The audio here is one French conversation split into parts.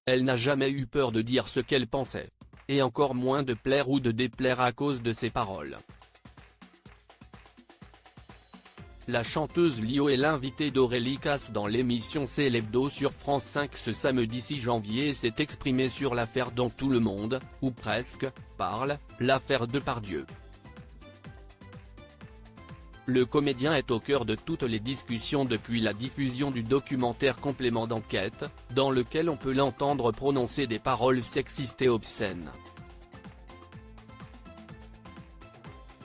Elle n'a jamais eu peur de dire ce qu'elle pensait. Et encore moins de plaire ou de déplaire à cause de ses paroles. La chanteuse Lio est l'invitée d'Aurélie Casse dans l'émission C'est l'Hebdo sur France 5 ce samedi 6 janvier et s'est exprimée sur l'affaire dont tout le monde, ou presque, parle, l'affaire Depardieu. Le comédien est au cœur de toutes les discussions depuis la diffusion du documentaire Complément d'enquête, dans lequel on peut l'entendre prononcer des paroles sexistes et obscènes.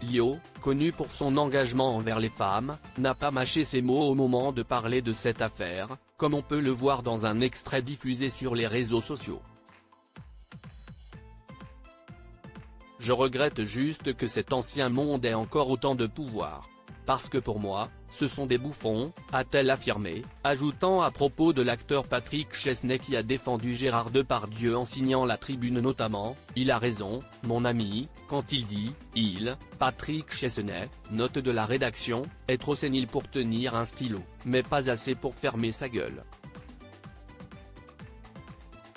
Lio, connu pour son engagement envers les femmes, n'a pas mâché ses mots au moment de parler de cette affaire, comme on peut le voir dans un extrait diffusé sur les réseaux sociaux. Je regrette juste que cet ancien monde ait encore autant de pouvoir. Parce que pour moi, ce sont des bouffons, a-t-elle affirmé, ajoutant à propos de l'acteur Patrick Chesney qui a défendu Gérard Depardieu en signant la tribune notamment, « Il a raison, mon ami, quand il dit, Patrick Chesney, note de la rédaction, est trop sénile pour tenir un stylo, mais pas assez pour fermer sa gueule ».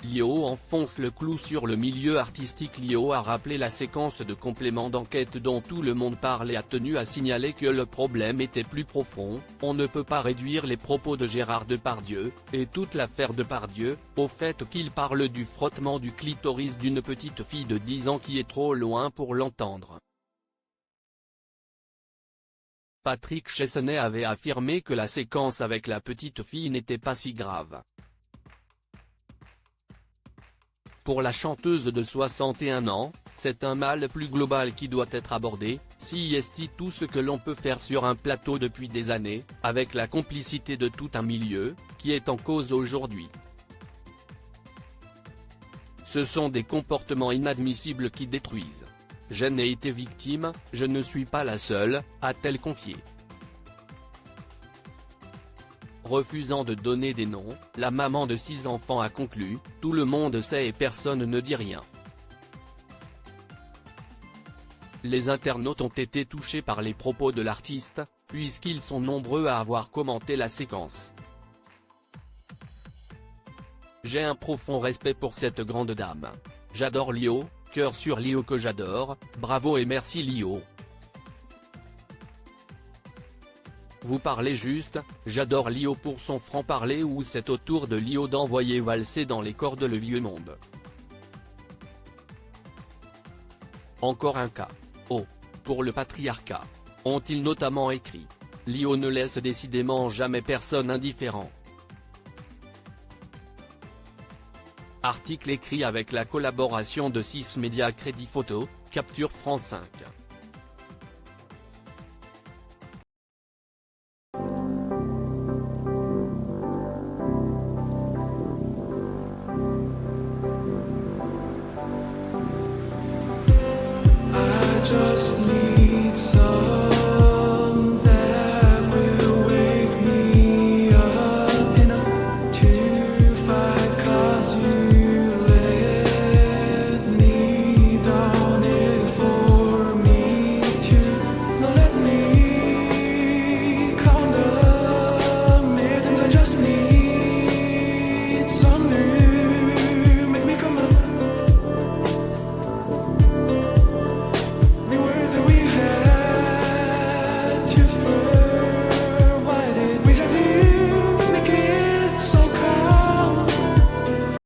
Lio enfonce le clou sur le milieu artistique. Lio a rappelé la séquence de Complément d'enquête dont tout le monde parle et a tenu à signaler que le problème était plus profond. On ne peut pas réduire les propos de Gérard Depardieu, et toute l'affaire Depardieu, au fait qu'il parle du frottement du clitoris d'une petite fille de 10 ans qui est trop loin pour l'entendre. Patrick Chesney avait affirmé que la séquence avec la petite fille n'était pas si grave. Pour la chanteuse de 61 ans, c'est un mal plus global qui doit être abordé, si est tout ce que l'on peut faire sur un plateau depuis des années, avec la complicité de tout un milieu, qui est en cause aujourd'hui. Ce sont des comportements inadmissibles qui détruisent. J'en ai été victime, je ne suis pas la seule, a-t-elle confié. Refusant de donner des noms, la maman de 6 enfants a conclu, « Tout le monde sait et personne ne dit rien ». Les internautes ont été touchés par les propos de l'artiste, puisqu'ils sont nombreux à avoir commenté la séquence. J'ai un profond respect pour cette grande dame. J'adore Lio, cœur sur Lio que j'adore, bravo et merci Lio. Vous parlez juste, j'adore Lio pour son franc-parler ou c'est au tour de Lio d'envoyer valser dans les cordes le vieux monde. Encore un cas. Oh, pour le patriarcat. Ont-ils notamment écrit. Lio ne laisse décidément jamais personne indifférent. Article écrit avec la collaboration de 6 médias. Crédit photo, capture France 5. Just need some that will wake me up enough to fight, 'cause you let me down it for me to not let me count the minutes. I just need some new, make me come up. We were that we had to